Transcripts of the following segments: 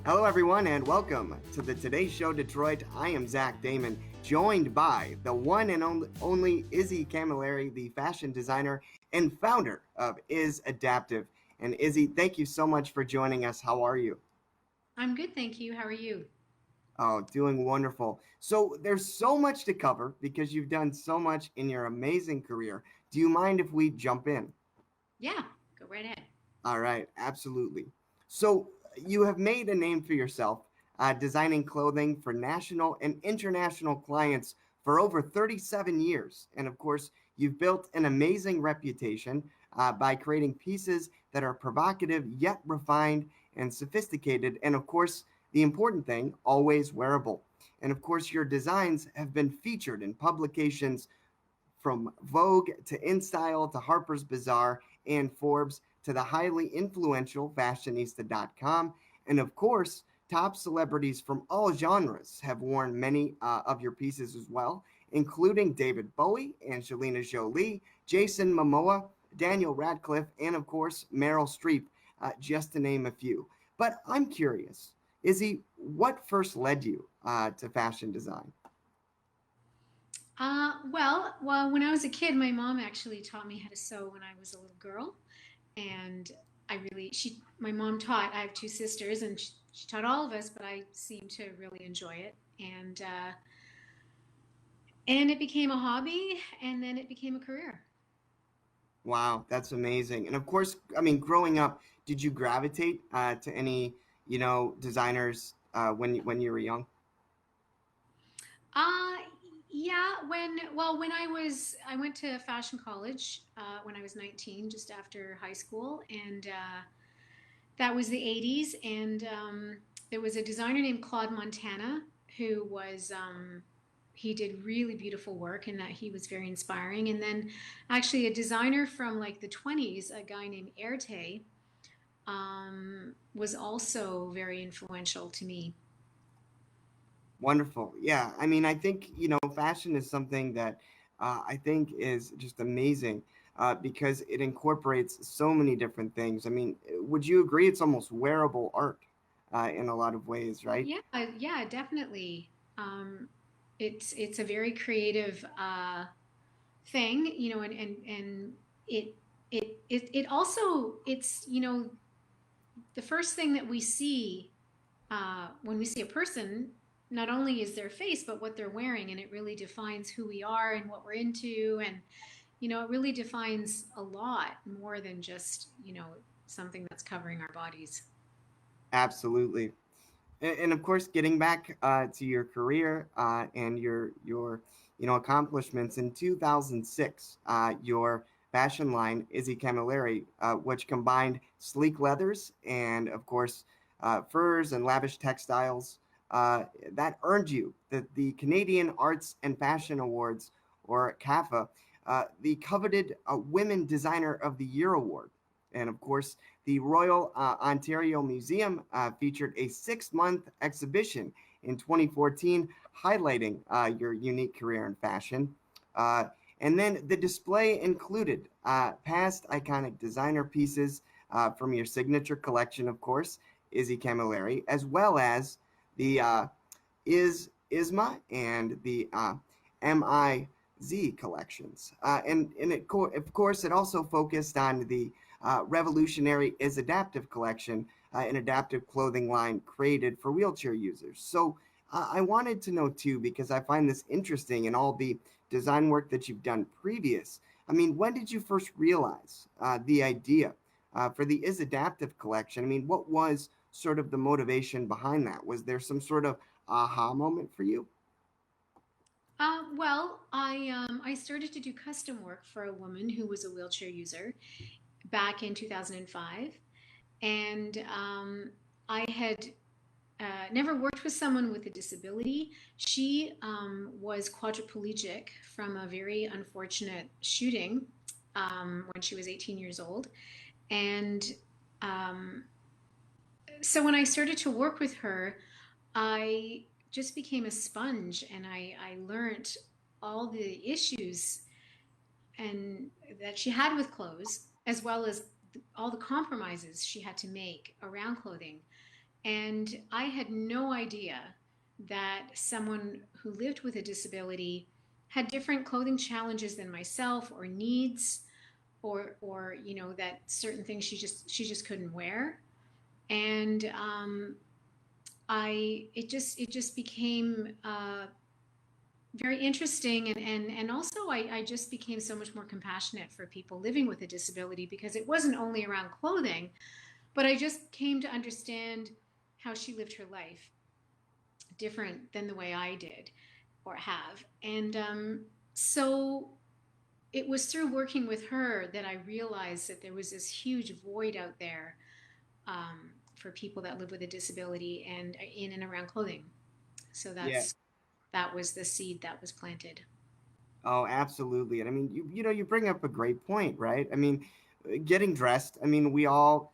Hello, everyone, and welcome to the Today Show Detroit. I am Zach Damon, joined by the one and only Izzy Camilleri, the fashion designer and founder of Is Adaptive. And Izzy, thank you so much for joining us. How are you? I'm good, thank you. How are you? Oh, doing wonderful. So, there's so much to cover because you've done so much in your amazing career. Do you mind if we jump in? Yeah, go right ahead. All right, absolutely. So you have made a name for yourself, designing clothing for national and international clients for over 37 years. And of course, you've built an amazing reputation by creating pieces that are provocative yet refined and sophisticated. And of course, the important thing, always wearable. And of course, your designs have been featured in publications from Vogue to InStyle to Harper's Bazaar and Forbes to the highly influential fashionista.com. And of course, top celebrities from all genres have worn many of your pieces as well, including David Bowie, Angelina Jolie, Jason Momoa, Daniel Radcliffe, and of course, Meryl Streep, just to name a few. But I'm curious, Izzy, what first led you to fashion design? When I was a kid, my mom actually taught me how to sew when I was a little girl, and my mom taught. I have two sisters, and she taught all of us, but I seemed to really enjoy it, and it became a hobby, and then it became a career. Wow, that's amazing. And of course, I mean, growing up, did you gravitate to any, designers when you were young? Uh, yeah, when I went to fashion college when I was 19, just after high school, and that was the 80s. And there was a designer named Claude Montana who he did really beautiful work and that he was very inspiring. And then actually a designer from like the 20s, a guy named Erte, was also very influential to me. Wonderful. Yeah. I mean, I think, fashion is something that I think is just amazing because it incorporates so many different things. I mean, would you agree it's almost wearable art in a lot of ways, right? Yeah, yeah, definitely. Um, it's a very creative thing, and it it also it's the first thing that we see when we see a person. Not only is their face, but what they're wearing, and it really defines who we are and what we're into, and it really defines a lot more than just something that's covering our bodies. Absolutely. And of course, getting back to your career and your accomplishments in 2006, your fashion line Izzy Camilleri, which combined sleek leathers and of course furs and lavish textiles, that earned you the Canadian Arts and Fashion Awards, or CAFA, the coveted Women Designer of the Year award. And of course, the Royal Ontario Museum featured a 6 month exhibition in 2014 highlighting your unique career in fashion. Uh, and then the display included past iconic designer pieces from your signature collection, of course, Izzy Camilleri, as well as the Isma and the MIZ collections. Of course, it also focused on the revolutionary Is Adaptive collection, an adaptive clothing line created for wheelchair users. So I wanted to know too, because I find this interesting in all the design work that you've done previous. I mean, when did you first realize the idea for the Is Adaptive collection? I mean, what was sort of the motivation behind that? Was there some sort of aha moment for you? I started to do custom work for a woman who was a wheelchair user back in 2005, and I had never worked with someone with a disability. She was quadriplegic from a very unfortunate shooting when she was 18 years old, and um, so when I started to work with her, I just became a sponge, and I learned all the issues and that she had with clothes, as well as all the compromises she had to make around clothing. And I had no idea that someone who lived with a disability had different clothing challenges than myself, or needs, or that certain things she just couldn't wear. And I it just became very interesting, and also I just became so much more compassionate for people living with a disability, because it wasn't only around clothing, but I just came to understand how she lived her life different than the way I did or have. And so it was through working with her that I realized that there was this huge void out there, for people that live with a disability and in and around clothing. So Yeah. that was the seed that was planted. Oh, absolutely. And I mean, you bring up a great point, right? I mean, getting dressed. I mean, we all,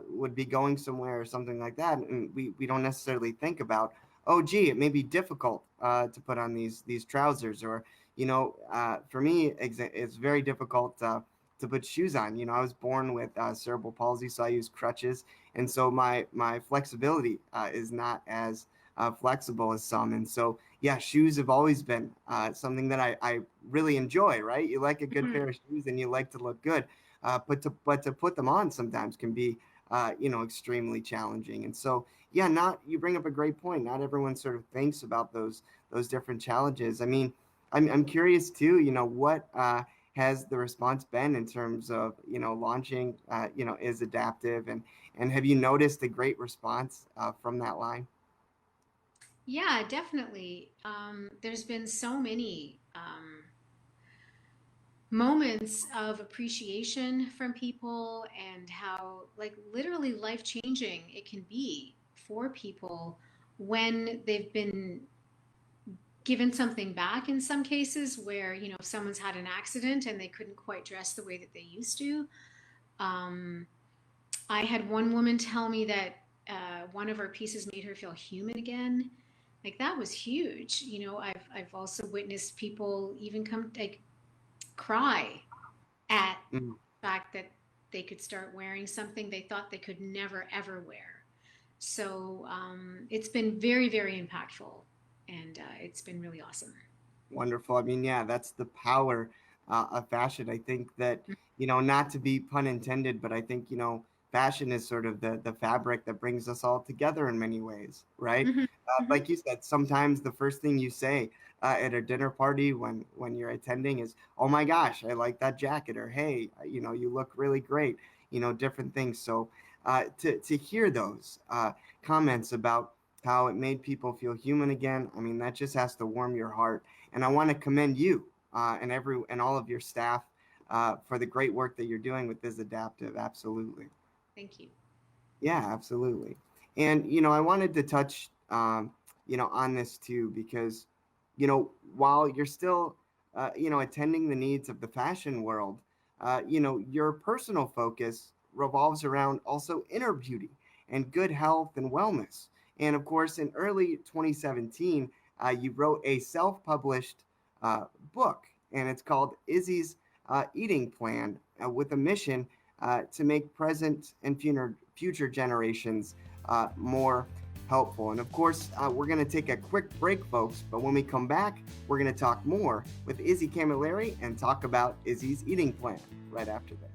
would be going somewhere or something like that, and we don't necessarily think about, oh, gee, it may be difficult to put on these trousers, or for me, it's very difficult to put shoes on. I was born with cerebral palsy, so I use crutches, and so my flexibility is not as flexible as some, and so yeah, shoes have always been something that I really enjoy, right? You like a good Mhm. pair of shoes and you like to look good, but to put them on sometimes can be, extremely challenging. And so, yeah, not you bring up a great point. Not everyone sort of thinks about those different challenges. I mean, I'm curious too. What has the response been in terms of launching is adaptive, and have you noticed a great response from that line? Yeah, definitely. There's been so many moments of appreciation from people, and how, like, literally life changing it can be for people when they've been given something back, in some cases where, if someone's had an accident and they couldn't quite dress the way that they used to. Um, I had one woman tell me that one of our pieces made her feel human again. Like, that was huge. I've also witnessed people even come, like, cry at Mm. the fact that they could start wearing something they thought they could never ever wear. So it's been very, very impactful, and it's been really awesome. Wonderful. I mean, yeah, that's the power of fashion. I think that, not to be pun intended, but I think, fashion is sort of the fabric that brings us all together in many ways, right? Hmm. Hmm. Like you said, sometimes the first thing you say at a dinner party when you're attending is, "Oh my gosh, I like that jacket," or "Hey, you look really great," different things. So to hear those comments about how it made people feel human again, I mean, that just has to warm your heart. And I want to commend you and all of your staff for the great work that you're doing with this adaptive. Absolutely. Thank you. Yeah, absolutely. And I wanted to touch on this too, because while you're still attending the needs of the fashion world, your personal focus revolves around also inner beauty and good health and wellness. And of course, in early 2017, you wrote a self-published uh, book, and it's called Izzy's Eating Plan, with a mission to make present and future generations more helpful. And of course, we're going to take a quick break, folks. But when we come back, we're going to talk more with Izzy Camilleri and talk about Izzy's eating plan right after this.